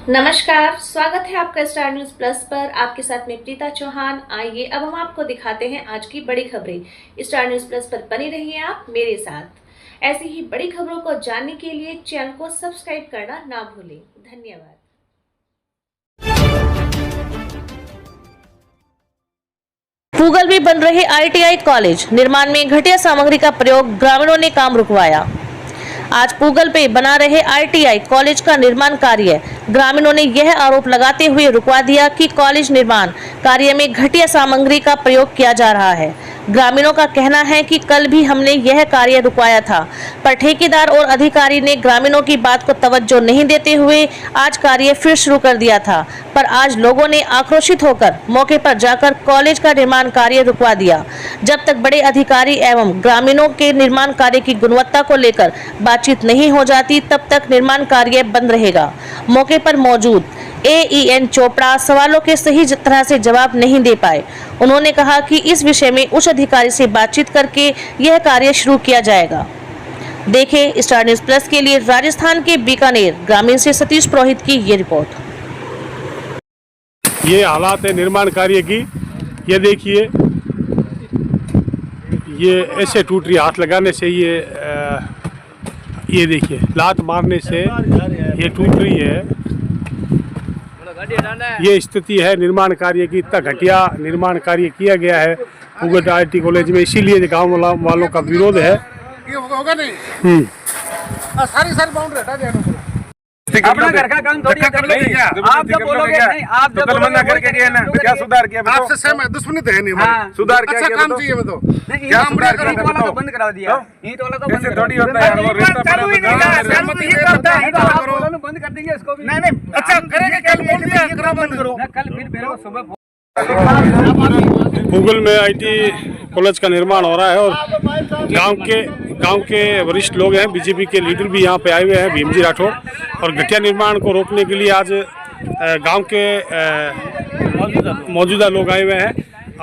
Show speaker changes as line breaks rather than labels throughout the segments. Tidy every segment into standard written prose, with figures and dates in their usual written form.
नमस्कार, स्वागत है आपका स्टार न्यूज प्लस पर। आपके साथ में प्रीता चौहान। आइए अब हम आपको दिखाते हैं आज की बड़ी खबरें। स्टार न्यूज प्लस पर बने रहिए आप मेरे साथ। ऐसी ही बड़ी खबरों को जानने के लिए चैनल को सब्सक्राइब करना ना भूलें। धन्यवाद।
पूगल में बन रहे ITI कॉलेज निर्माण में घटिया सामग्री का प्रयोग, ग्रामीणों ने काम रुकवाया। आज पूगल पे बना रहे ITI कॉलेज का निर्माण कार्य ग्रामीणों ने यह आरोप लगाते हुए रुकवा दिया कि कॉलेज निर्माण कार्य में घटिया सामग्री का प्रयोग किया जा रहा है। ग्रामीणों का कहना है कि कल भी हमने यह कार्य रुकवाया था, पर ठेकेदार और अधिकारी ने ग्रामीणों की बात को तवज्जो नहीं देते हुए आज कार्य फिर शुरू कर दिया था। पर आज लोगों ने आक्रोशित होकर मौके पर जाकर कॉलेज का निर्माण कार्य रुकवा दिया। जब तक बड़े अधिकारी एवं ग्रामीणों के निर्माण कार्य की गुणवत्ता को लेकर बातचीत नहीं हो जाती, तब तक निर्माण कार्य बंद रहेगा। मौके पर मौजूद AEN चोपड़ा सवालों के सही तरह से जवाब नहीं दे पाए। उन्होंने कहा कि इस विषय में उच्च अधिकारी से बातचीत करके यह कार्य शुरू किया जाएगा। देखें स्टार न्यूज प्लस के लिए राजस्थान के बीकानेर ग्रामीण से सतीश पुरोहित की ये रिपोर्ट।
ये हालात है निर्माण कार्य की। ये देखिए, ये ऐसे टूट रही, हाथ लगाने से ये देखिए, लात मारने से ये टूट रही है। ये स्थिति है निर्माण कार्य की। इतना घटिया निर्माण कार्य किया गया है पूगल ITI कॉलेज में, इसीलिए गांव वालों का विरोध है।
ये होगा नहीं। सारी बाउंड्री हटा दिया।
अपना घर का काम थोड़ी कर लो। आप जब बोलोगे नहीं, आप जब बोलोगे करके गए ना, क्या सुधार किया?
आपसे सहमत, दुश्मनी तो है नहीं हमारी।
सुधार क्या
अच्छा
किया?
काम चाहिए बताओ।
क्या सुधार किया? वाला तो बंद करा दिया। ईंट वाला तो बंद थोड़ी होता है यार, वो रिश्ता
चालू ही नहीं था। सहमति ये करता है तो आप
बोलो बंद कर देंगे इसको भी।
नहीं अच्छा करेंगे, कल बोल दिया करो बंद करो।
कल फिर सुबह
पूगल में ITI कॉलेज का निर्माण हो रहा है और गांव के वरिष्ठ लोग हैं, बीजेपी के लीडर भी यहाँ पे आए हुए हैं, भीमजी राठौड़, और घटिया निर्माण को रोकने के लिए आज गांव के मौजूदा लोग आए हुए हैं।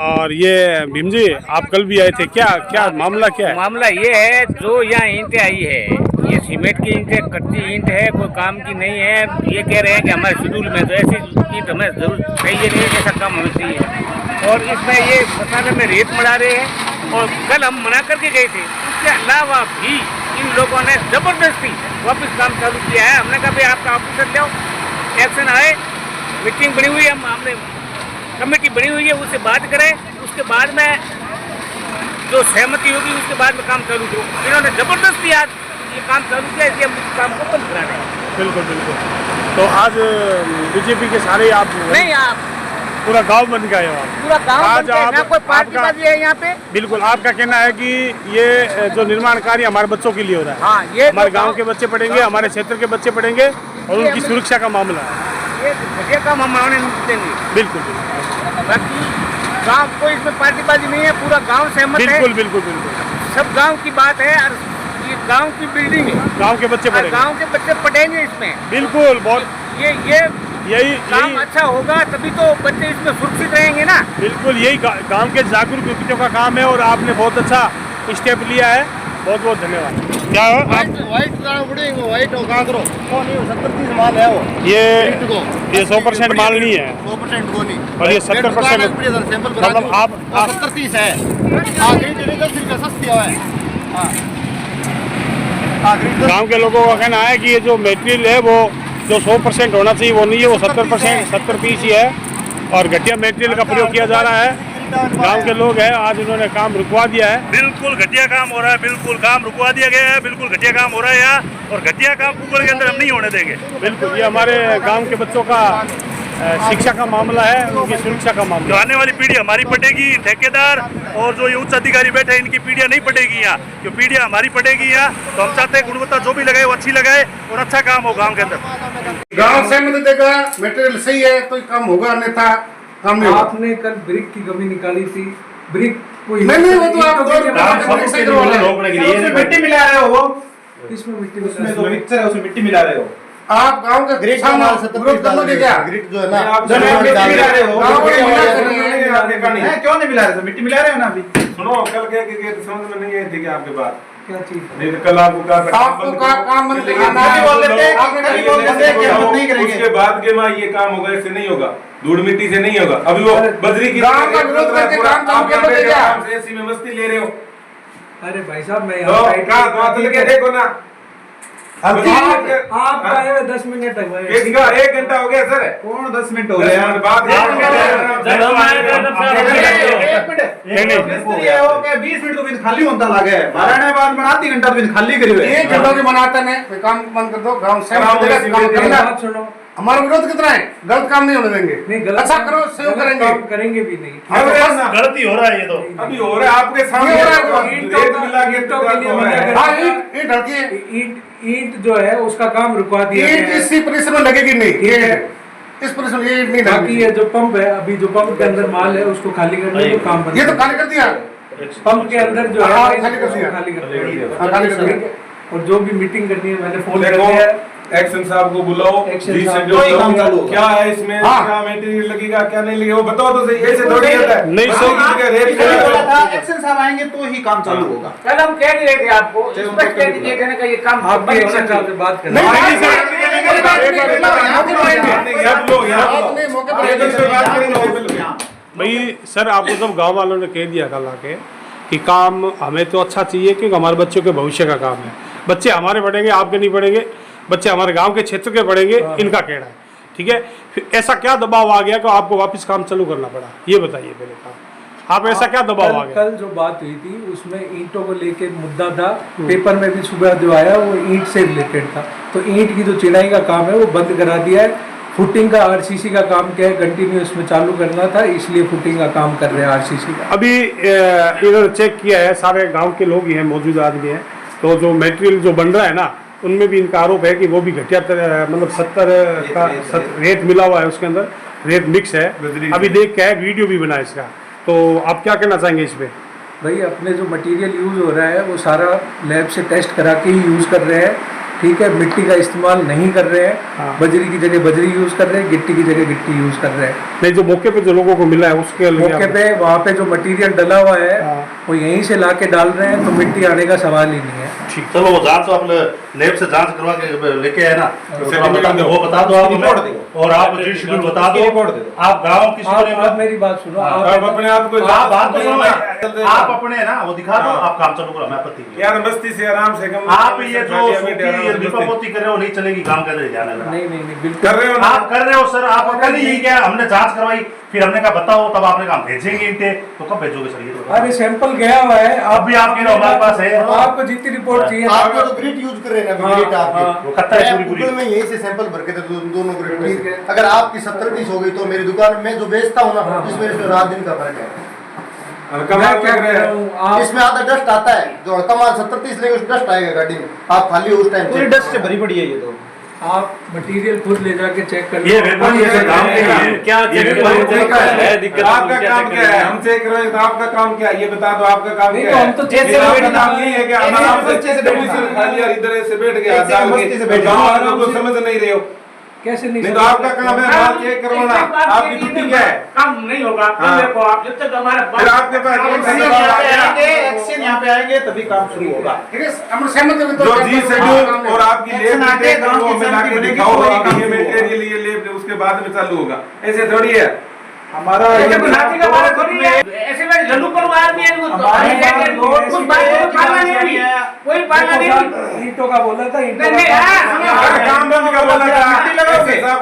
और ये भीमजी, आप कल भी आए थे, क्या मामला क्या है?
मामला ये है, जो यहाँ ईंटें आई है, ये सीमेंट की ईंटें, कच्ची ईंट है, कोई काम की नहीं है। ये कह रहे हैं कि हमारे शेड्यूल में तो ऐसी ईंट हमें जरूर चाहिए नहीं, जैसा काम हमें चाहिए। और इसमें ये बताने में रेत बढ़ा रहे हैं। और कल हम मना करके गए थे, उसके अलावा भी इन लोगों ने ज़बरदस्ती वापस काम चालू किया है। हमने कहा भाई आपका ऑफिसर ले, एक्शन आए, मीटिंग बनी हुई है, हमने कमेटी बनी हुई है, उससे बात करें, उसके बाद में जो सहमति होगी उसके बाद में काम चालू करो। इन्होंने जबरदस्ती आज ये काम चालू किया, इसलिए हम इस काम को बंद करा रहे हैं।
बिल्कुल। तो आज बीजेपी के सारे आप
नहीं, आप
पूरा गांव बन गए हो?
पूरा गांव
आज
बन गया, ना कोई पार्टीबाजी है यहाँ पे।
बिल्कुल, आपका कहना है कि ये जो निर्माण कार्य हमारे बच्चों के लिए हो रहा है।
हाँ, ये
हमारे गांव के बच्चे पढ़ेंगे, हमारे क्षेत्र के बच्चे पढ़ेंगे और उनकी सुरक्षा का मामला है।
ये घटिया काम हम होने नहीं देंगे।
बिल्कुल।
बाकी गांव कोई इसमें पार्टीबाजी नहीं है, पूरा गांव सहमत है।
बिल्कुल।
सब गांव की बात है और ये गांव की बिल्डिंग है,
गांव के बच्चे पढ़ेंगे,
गांव के बच्चे पढ़ेंगे इसमें।
बिल्कुल। बहुत यही
काम अच्छा होगा तभी तो बच्चे इसमें सुरक्षित रहेंगे ना।
बिल्कुल, यही गांव के जागरूक व्यक्तियों का काम है और आपने बहुत अच्छा स्टेप लिया है। बहुत धन्यवाद। क्या हो
व्हाइट और कांकरो 70-30 माल है वो।
ये 100% माल नहीं है,
100% को नहीं,
और ये 70% मतलब आप
70-30 है। सस्ती है।
गांव के लोगों का कहना है कि ये जो मटेरियल है वो जो 100% होना चाहिए वो नहीं है, वो 70% 70-30 ही है और घटिया मटेरियल का प्रयोग किया जा रहा है। गांव के लोग हैं, आज उन्होंने काम रुकवा दिया है।
बिल्कुल घटिया काम हो रहा है, बिल्कुल काम रुकवा दिया गया है, बिल्कुल घटिया काम हो रहा है यहाँ, और घटिया काम पूगल के अंदर हम नहीं होने देंगे।
बिल्कुल, ये हमारे गांव के बच्चों का शिक्षा का मामला है, उनकी सुरक्षा का मामला।
जो आने वाली पीढ़ी हमारी पढ़ेगी, ठेकेदार और जो ये उच्च अधिकारी बैठे हैं इनकी पीढ़ियाँ नहीं पढ़ेगी यहाँ, जो पीढ़ियाँ हमारी पढ़ेगी यहाँ। तो हम चाहते हैं गुणवत्ता जो भी लगाए वो अच्छी लगाए और अच्छा काम हो गाँव के अंदर।
गाँव सहमति देगा, मटेरियल सही है तो काम होगा, अन्यथा काम नहीं होगा।
आपने कल ब्रिक की कमी निकाली थी, ब्रिक कोई
नहीं, वो तो आप
रोकने के लिए मिट्टी मिला रहे हो। किसमें मिट्टी? उसमें जो मिक्सचर है उसमें मिट्टी मिला रहे हो
आप। गांव का ग्रिड क्या ग्रिड जो है ना,
मिट्टी मिला रहे हो।
गाँव में मिला कर
क्यों नहीं मिला रहे? मिट्टी मिला रहे हो ना अभी। सुनो, कल क्या समझ में नहीं आई थी कि आपके बात क्या चीज?
नहीं तो कल आपको
आपको काम बंद करना
उसके बाद के माँ ये काम होगा, ऐसे नहीं होगा, धूड़ मिट्टी से नहीं होगा। अभी वो बजरी की
गांव का विरोध करके काम चालू कर दोगे क्या?
ऐसी में मस्ती ले रहे हो।
अरे भाई साहब मैं
देखो ना,
आप आए हुए 10 मिनट तक
1 घंटा हो गया सर।
कौन 10 मिनट हो गए?
बात
20 मिनट तो बिन खाली होता लगे महाराणा बाद में आधी घंटा बिन खाली करी हुए
ये घंटों के मनाते हैं, कोई काम बंद कर दो, गांव से काम करना।
बात सुनो,
हमारा विरोध कितना है, गलत काम नहीं होने देंगे।
नहीं गलत
अच्छा करो, सेव करेंगे।
करेंगे भी नहीं।
गलती हो रहा है ये तो।
अभी हो रहा है आपके सामने,
ये हो रहा है।
रेत मिला के
ईंटों के लिए
हो रहा है।
हाँ, ईंट ढलती है,
ईंट जो है उसका काम रुकवा दिया
ईंट
गया है।
इसी परिश्रम में लगेगी नहीं, इस परिश्रम ये ईंट नहीं
बाकी
लगेगी।
ये जो पंप है, अभी जो पंप के अंदर माल है उसको खाली करने को काम बंद
ये तो खाली कर दिया।
पंप के अंदर जो है
हाँ,
उसको
खाली कर दिया।
खाली कर दिया।
हाँ, खाली कर दिया।
और जो भी मीटिंग करनी है मैंने फोन कर
देखो,
दिया है।
एक्शन साहब को बुलाओ,
एक्शन
जी
साहब
से जो
कोई काम चालू होगा।
क्या है इसमें,
हाँ।
क्या मटेरियल लगेगा, क्या नहीं लगेगा, वो बताओ तो सही। ऐसे थोड़ी होता है।
नहीं,
सौ की जगह रेत
मैंने बोला था
का
एक्शन साहब आएंगे तो ही काम चालू होगा।
कल हम कह रहे थे आपको, स्पष्ट कह दीजिए कहने का ये काम
आप भी एक्शन साहब से बात करें।
नहीं,
सब
नहीं,
लोग यहाँ
बात नहीं, मौके पर
एक से बात करेंगे।
भाई सर, आपको सब गांव वालों ने कह दिया कल आके कि काम हमें तो अच्छा चाहिए, क्योंकि हमारे बच्चों के भविष्य का काम है। बच्चे हमारे पढ़ेंगे, आपके नहीं पढ़ेंगे, बच्चे हमारे गांव के क्षेत्र के पढ़ेंगे, इनका कहना है। ठीक है, फिर ऐसा क्या दबाव आ गया कि आपको वापस काम चालू करना पड़ा, ये बताइए पहले काम। आप ऐसा क्या दबाव आ गया?
कल जो बात हुई थी उसमें ईंटों को लेके मुद्दा था, पेपर में भी सुबह जो आया वो ईंट से रिलेटेड था। तो ईंट की जो चिनाई का काम है वो बंद करा दिया है। फुटिंग का आरसीसी का काम क्या है, कंटिन्यूस में चालू करना था, इसलिए फुटिंग का काम कर रहे हैं आरसीसी का।
अभी इधर चेक किया है, सारे गांव के लोग ही हैं, मौजूद आदमी हैं, तो जो मटेरियल जो बन रहा है ना, उनमें भी इनका आरोप है कि वो भी घटिया मतलब 70 का रेत मिला हुआ है, उसके अंदर रेत मिक्स है। अभी देख के है, वीडियो भी बना है इसका, तो आप क्या कहना चाहेंगे इस पे?
भाई अपने जो मटेरियल यूज़ हो रहा है वो सारा लैब से टेस्ट करा के ही यूज़ कर रहे हैं। ठीक है, मिट्टी का इस्तेमाल नहीं कर रहे हैं।
हाँ।
बजरी की जगह बजरी यूज़ कर रहे हैं, गिट्टी की जगह गिट्टी यूज़ कर रहे हैं।
नहीं, जो मौके पे जो लोगों को मिला है उसके
मौके पे वहाँ पे जो मटेरियल डला हुआ है
हाँ।
वो यहीं से ला के डाल रहे हैं, तो मिट्टी आने का सवाल ही नहीं है।
चलो वो जांच तो आप लैब से जांच करवा के लेके आए ना, तो वो बता दो आप हमें, और आप जी शेड्यूल बता दो। आप गाँव की
आप मेरी बात सुनो,
आप अपने आप को
बात तो सुनो, आप अपने ना वो दिखा दो, आप काम चालू करो, हमें आपत्ति नहीं है।
यार मस्ती से आराम से
आप ये जो दीपापोती कर रहे हो नहीं चलेगी, गांव के अंदर जाने में।
नहीं नहीं नहीं बिल्कुल
कर रहे हो ना?
आप कर रहे हो सर, आप कल ही क्या हमने जांच करवाई, फिर हमने कहा बताओ, तब आपने कहा भेजेंगे ईंटें, तो कब भेजोगे सर? ये तो
अरे सैंपल गया हुआ है,
अब भी आप कह रहे हो हमारे पास है,
आपको जितनी रिपोर्ट चाहिए
आप तो ग्रिड यूज कर रहे हैं ना, ग्रिड आपके
वो खत्ता है पूरी
गूगल में यहीं से सैंपल भर के थे दोनों ग्रिड में से। अगर आपकी 70-30 हो गई तो मेरी दुकान में जो बेचता हूँ ना, इसमें रात दिन का फर्क है।
मैं क्या कह रहा हूँ, आप
इसमें आधा डस्ट आता है, जो कमाल 70-30 लेंगे उस डस्ट आएगा गाड़ी में, आप खाली उस टाइम
पूरी डस्ट से भरी पड़ी है ये तो। आप मटेरियल खुद ले जाके चेक कर
ये वेपन ये सब काम नहीं है।
क्या
ये वेपन है, दिक्कत
आपका काम क्या है? हम चेक कर रहे हैं, तो आपका काम क्या है ये बता दो। आपका काम
नहीं
क्या
तो
है?
हम तो चेक
ये
कर
आपका
रहे
काम नहीं है कि हमारा
अच्छे से
खाली यार इधर ऐसे बैठ गया,
ऐसे मस्ती से बैठ
गाँव
गया।
वालों को समझ नहीं रहे हो।
कैसे
नहीं तो आपका काम है बात चेक करवाना, आपकी ड्यूटी क्या है?
काम नहीं होगा,
हाँ।
देखो आप जब तक हमारा
फिर आपके पास
एक्शन यहाँ पे आएंगे तभी काम शुरू होगा।
हम सहमत हो गए तो
जो
काम
जी
करो,
शेड्यूल
काम
और आपकी लेब
एक्शन आते
में
गाँव
वो
की
में लाके
सहमति
दिखाओ,
बनेगी,
आप ये
वही
मटेरियल ये लेब उसके बाद में चालू होगा। ऐसे थोड़ी है।
हमारा
ऐसे बनाती का बात थोड़ी है, ऐसे में झल्लू परवार भी है, कुछ बात को पालना नहीं है, कोई पालना नहीं।
ईंटों का बोला था, ईंटों
नहीं,
का
हाँ,
अगर काम बंद का बोला था,